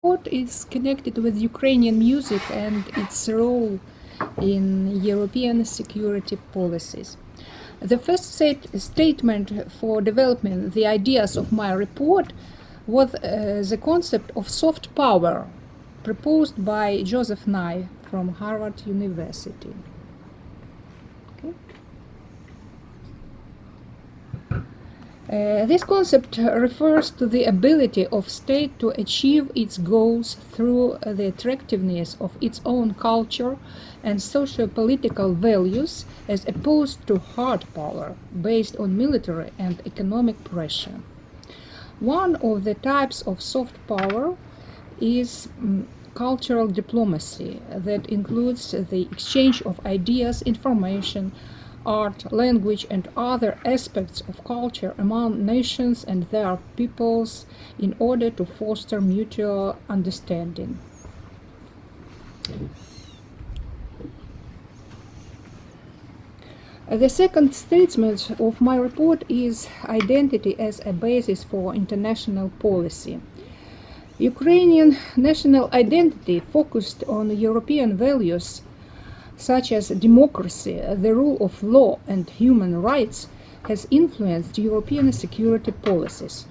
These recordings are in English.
report is connected with Ukrainian music and its role in European security policies. The first statement for developing the ideas of my report was the concept of soft power proposed by Joseph Nye from Harvard University. Okay. This concept refers to the ability of state to achieve its goals through the attractiveness of its own culture and socio-political values as opposed to hard power based on military and economic pressure. One of the types of soft power is cultural diplomacy that includes the exchange of ideas, information, art, language, and other aspects of culture among nations and their peoples in order to foster mutual understanding. The second statement of my report is identity as a basis for international policy. Ukrainian national identity focused on European values such as democracy, the rule of law, and human rights, has influenced European security policies.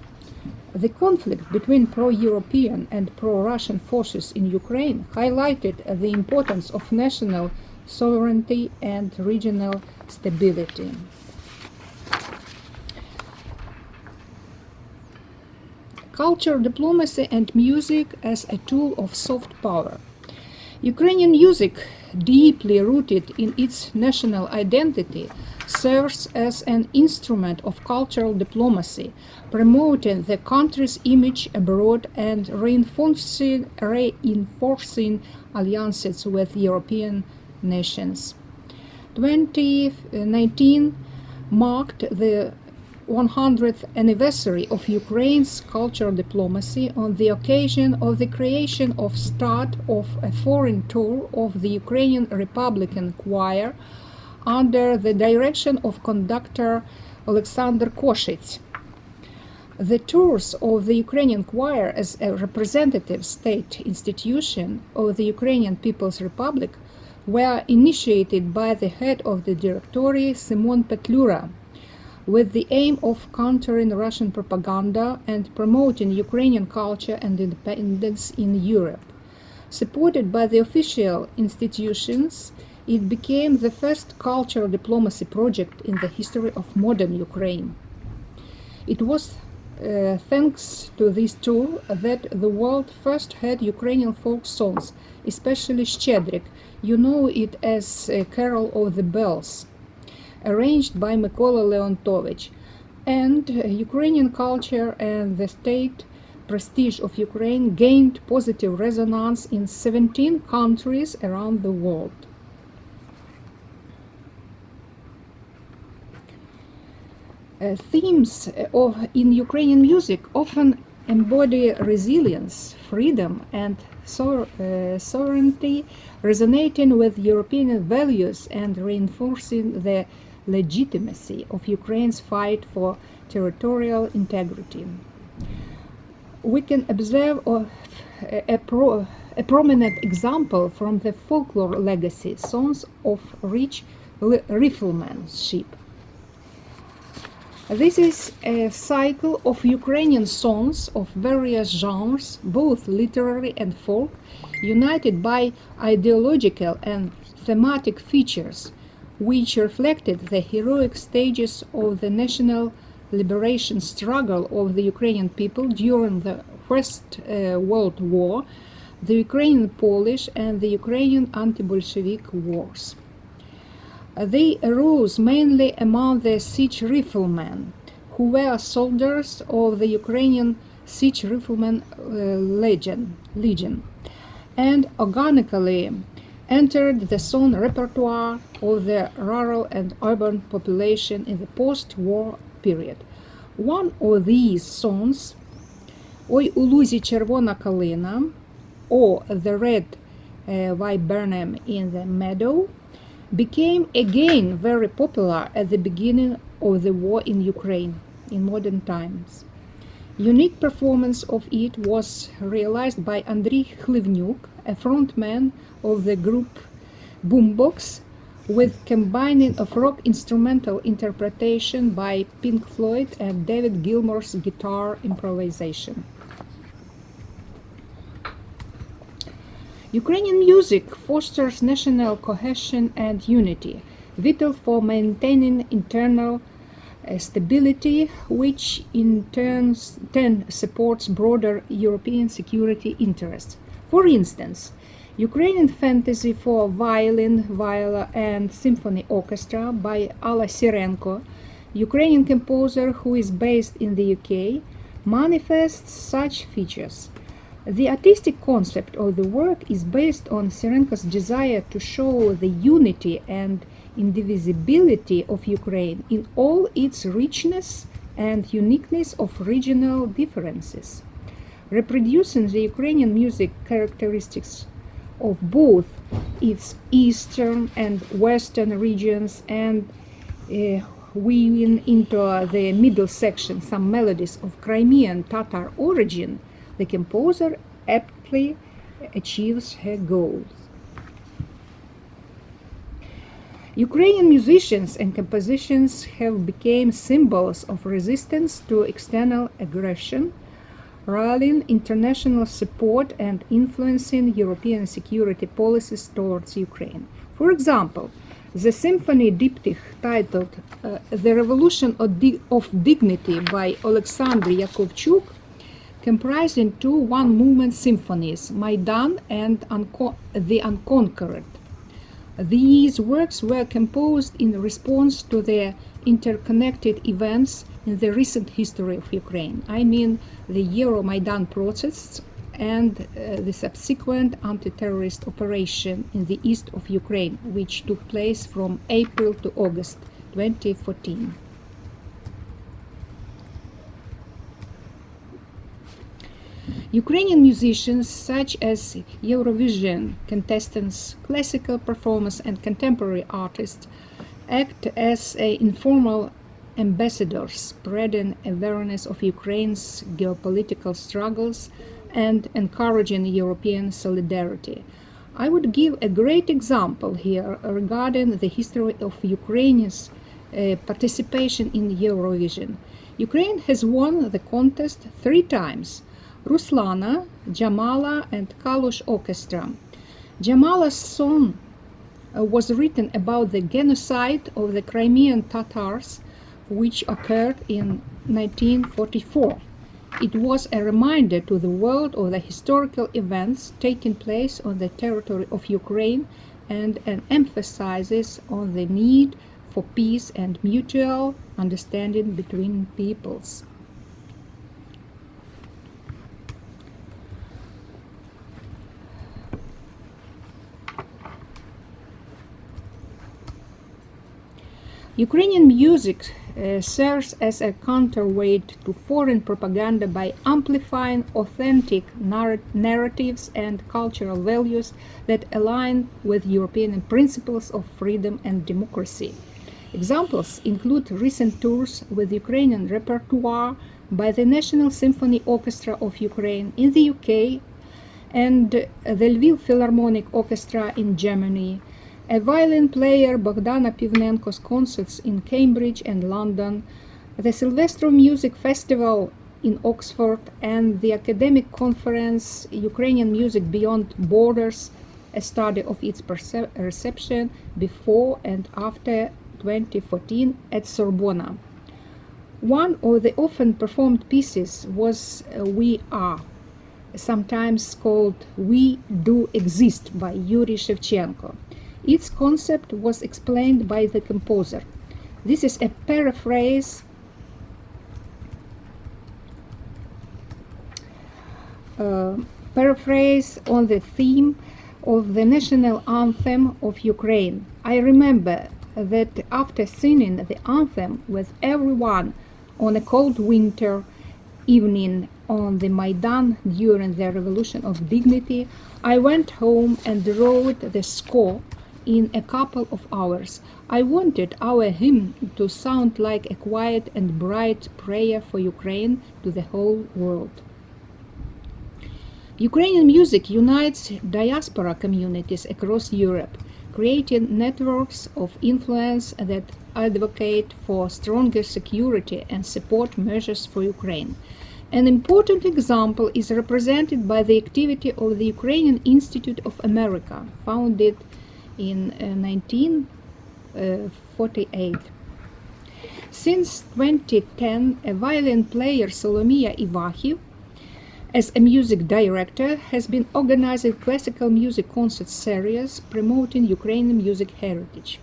The conflict between pro-European and pro-Russian forces in Ukraine highlighted the importance of national sovereignty and regional stability. Culture, diplomacy, and music as a tool of soft power. Ukrainian music, deeply rooted in its national identity, serves as an instrument of cultural diplomacy, promoting the country's image abroad and reinforcing alliances with European nations. 2019 marked the 100th anniversary of Ukraine's cultural diplomacy on the occasion of the creation of start of a foreign tour of the Ukrainian Republican Choir under the direction of conductor Alexander Koshits. The tours of the Ukrainian Choir as a representative state institution of the Ukrainian People's Republic were initiated by the head of the directory, Simon Petlura, with the aim of countering Russian propaganda and promoting Ukrainian culture and independence in Europe. Supported by the official institutions, it became the first cultural diplomacy project in the history of modern Ukraine. It was thanks to this tour that the world first heard Ukrainian folk songs, especially Shchedrik. You know it as Carol of the Bells, arranged by Mykola Leontovich, and Ukrainian culture and the state prestige of Ukraine gained positive resonance in 17 countries around the world. Themes in Ukrainian music often embody resilience, freedom, and sovereignty, resonating with European values and reinforcing the legitimacy of Ukraine's fight for territorial integrity. We can observe a prominent example from the folklore legacy, songs of rich riflemanship. This is a cycle of Ukrainian songs of various genres, both literary and folk, united by ideological and thematic features, which reflected the heroic stages of the national liberation struggle of the Ukrainian people during the First World War, the Ukrainian-Polish and the Ukrainian anti-Bolshevik wars. They arose mainly among the siege riflemen, who were soldiers of the Ukrainian siege riflemen legion, and organically entered the song repertoire of the rural and urban population in the post-war period. One of these songs, Ой у лузі червона калина, or The Red Viburnum in the Meadow, became again very popular at the beginning of the war in Ukraine in modern times. Unique performance of it was realized by Andriy Khlivnyuk, a frontman of the group Boombox, with combining of rock instrumental interpretation by Pink Floyd and David Gilmour's guitar improvisation. Ukrainian music fosters national cohesion and unity, vital for maintaining internal stability, which in turn supports broader European security interests. For instance, Ukrainian Fantasy for Violin, Viola and Symphony Orchestra by Alla Sirenko, Ukrainian composer who is based in the UK, manifests such features. The artistic concept of the work is based on Sirenko's desire to show the unity and indivisibility of Ukraine in all its richness and uniqueness of regional differences, reproducing the Ukrainian music characteristics of both its eastern and western regions and weaving into the middle section some melodies of Crimean Tatar origin, the composer aptly achieves her goals. Ukrainian musicians and compositions have become symbols of resistance to external aggression, rallying international support and influencing European security policies towards Ukraine. For example, the symphony diptych titled The Revolution of Dignity by Alexander Yakovchuk, comprising two one-movement symphonies, Maidan and The Unconquered. These works were composed in response to the interconnected events in the recent history of Ukraine. I mean the Euromaidan protests and the subsequent anti-terrorist operation in the east of Ukraine, which took place from April to August 2014. Ukrainian musicians such as Eurovision contestants, classical performers and contemporary artists act as informal ambassadors, spreading awareness of Ukraine's geopolitical struggles and encouraging European solidarity. I would give a great example here regarding the history of Ukraine's participation in Eurovision. Ukraine has won the contest 3 times. Ruslana, Jamala and Kalush Orchestra. Jamala's song was written about the genocide of the Crimean Tatars, which occurred in 1944. It was a reminder to the world of the historical events taking place on the territory of Ukraine and an emphasis on the need for peace and mutual understanding between peoples. Ukrainian music serves as a counterweight to foreign propaganda by amplifying authentic narratives and cultural values that align with European principles of freedom and democracy. Examples include recent tours with Ukrainian repertoire by the National Symphony Orchestra of Ukraine in the UK and the Lviv Philharmonic Orchestra in Germany, a violin player Bogdana Pivnenko's concerts in Cambridge and London, the Silvestro Music Festival in Oxford, and the academic conference Ukrainian Music Beyond Borders, a study of its reception before and after 2014 at Sorbonne. One of the often performed pieces was We Are, sometimes called We Do Exist by Yuri Shevchenko. Its concept was explained by the composer. This is a paraphrase on the theme of the national anthem of Ukraine. I remember that after singing the anthem with everyone on a cold winter evening on the Maidan during the Revolution of Dignity, I went home and wrote the score in a couple of hours. I wanted our hymn to sound like a quiet and bright prayer for Ukraine to the whole world. Ukrainian music unites diaspora communities across Europe, creating networks of influence that advocate for stronger security and support measures for Ukraine. An important example is represented by the activity of the Ukrainian Institute of America, founded in 1948. Since 2010, a violin player, Solomia Ivahiv, as a music director, has been organizing classical music concert series promoting Ukrainian music heritage.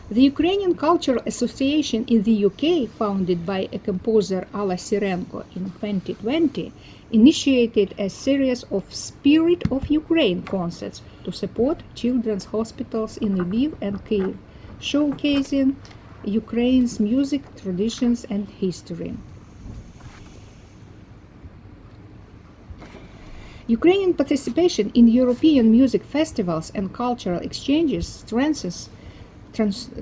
The Ukrainian Cultural Association in the UK, founded by a composer Alla Sirenko in 2020, initiated a series of Spirit of Ukraine concerts to support children's hospitals in Lviv and Kyiv, showcasing Ukraine's music, traditions, and history. Ukrainian participation in European music festivals and cultural exchanges strengthens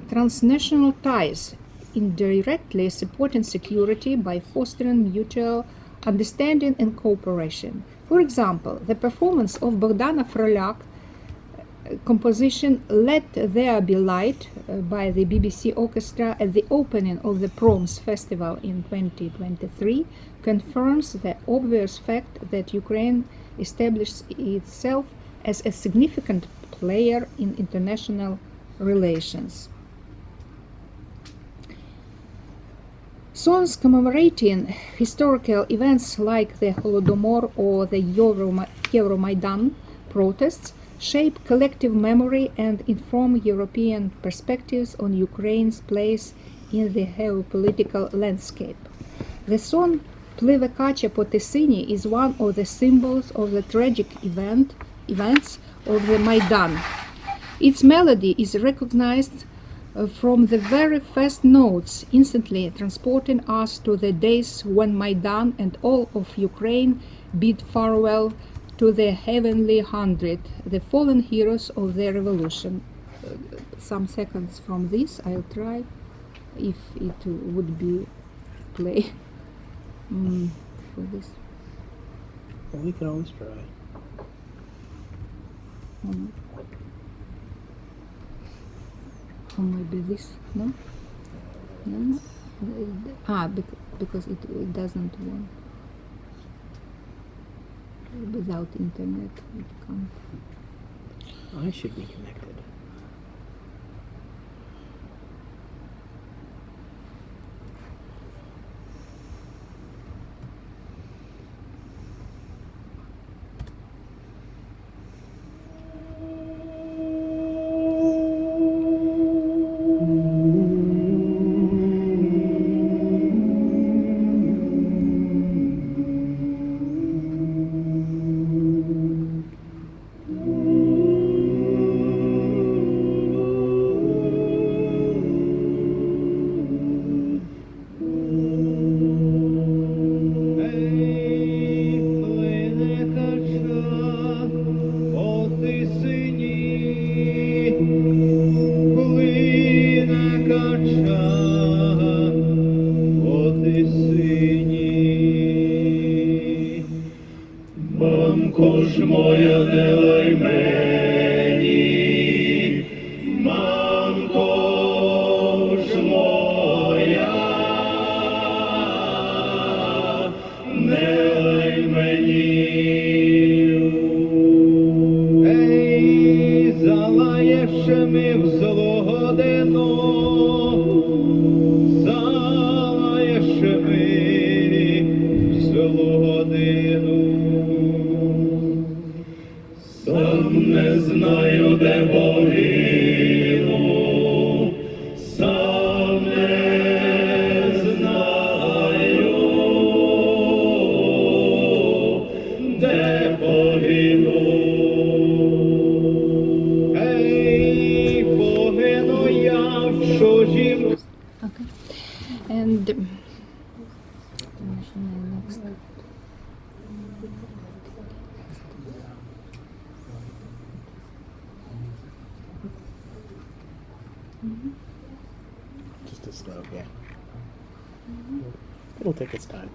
transnational ties, indirectly supporting security by fostering mutual understanding and cooperation. For example, the performance of Bogdana Frolyak composition Let There Be Light by the BBC Orchestra at the opening of the Proms Festival in 2023 confirms the obvious fact that Ukraine established itself as a significant player in international relations. Songs commemorating historical events like the Holodomor or the Euromaidan protests shape collective memory and inform European perspectives on Ukraine's place in the geopolitical landscape. The song Pливе кача по Тисині is one of the symbols of the tragic events of the Maidan. Its melody is recognized from the very first notes, instantly transporting us to the days when Maidan and all of Ukraine bid farewell to the heavenly hundred, the fallen heroes of the revolution. Some seconds from this, I'll try if it would be play for this. Well, we can always try. Or maybe this, no? No? Because it doesn't want. Without internet, it can't. I should be connected. Мамко ж моя, не лай мені, мамко ж моя, не лай мені. Ей, залаєш ми в злу годину, залаєш ми в злу годину. Сам не знаю, де погину, сам не знаю, де погину. Ей, погину я в чужім. Okay. And next. Kushniruk, yeah. It'll take its time.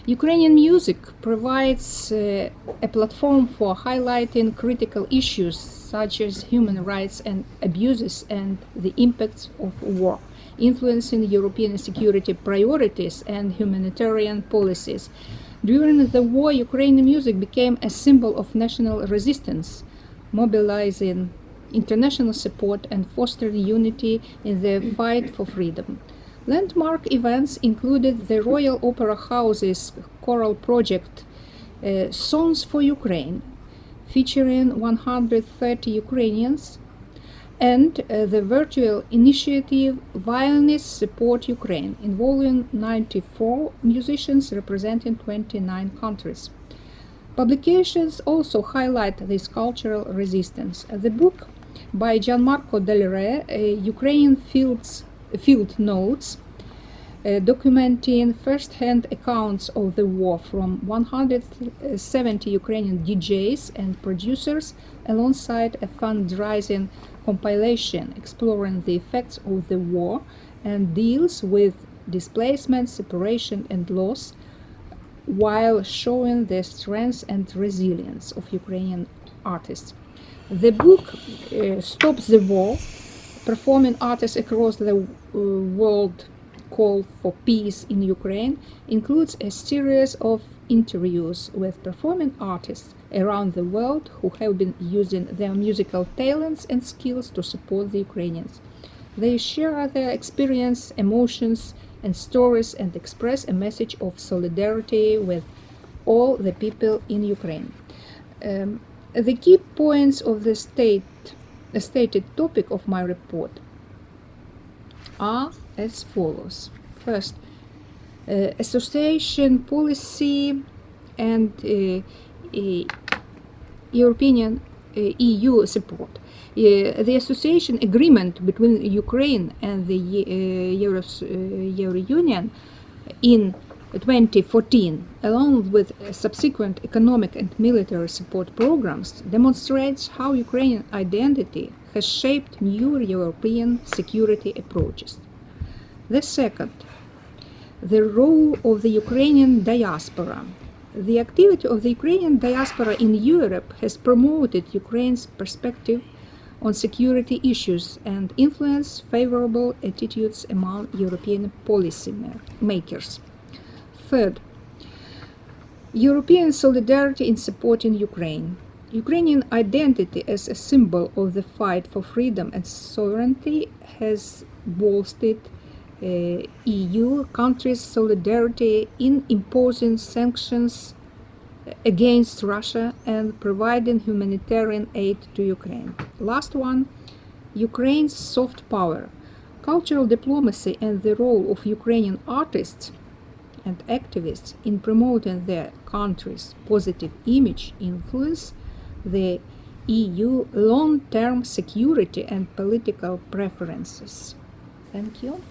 Ukrainian music provides a platform for highlighting critical issues such as human rights and abuses and the impacts of war, influencing European security priorities and humanitarian policies. During the war, Ukrainian music became a symbol of national resistance, mobilizing international support and fostering unity in the fight for freedom. Landmark events included the Royal Opera House's choral project Songs for Ukraine, featuring 130 Ukrainians, and the virtual initiative Violinists Support Ukraine, involving 94 musicians representing 29 countries. Publications also highlight this cultural resistance. The book by Gianmarco Del Re, Ukrainian Field Notes, documenting first-hand accounts of the war from 170 Ukrainian DJs and producers, alongside a fundraising compilation exploring the effects of the war and deals with displacement, separation, and loss, while showing the strength and resilience of Ukrainian artists. The book Stop the War, performing artists across the world call for peace in Ukraine, includes a series of interviews with performing artists around the world who have been using their musical talents and skills to support the Ukrainians. They share their experience, emotions, and stories and express a message of solidarity with all the people in Ukraine. The key points of the stated topic of my report are as follows. First, association policy and European EU support. The association agreement between Ukraine and the Euro Union in 2014, along with subsequent economic and military support programs, demonstrates how Ukrainian identity has shaped new European security approaches. The second, the role of the Ukrainian diaspora. The activity of the Ukrainian diaspora in Europe has promoted Ukraine's perspective on security issues and influenced favorable attitudes among European policy makers. Third, European solidarity in supporting Ukraine. Ukrainian identity as a symbol of the fight for freedom and sovereignty has bolstered EU countries' solidarity in imposing sanctions against Russia and providing humanitarian aid to Ukraine. Last one, Ukraine's soft power. Cultural diplomacy and the role of Ukrainian artists and activists in promoting their country's positive image influence the EU long-term security and political preferences. Thank you.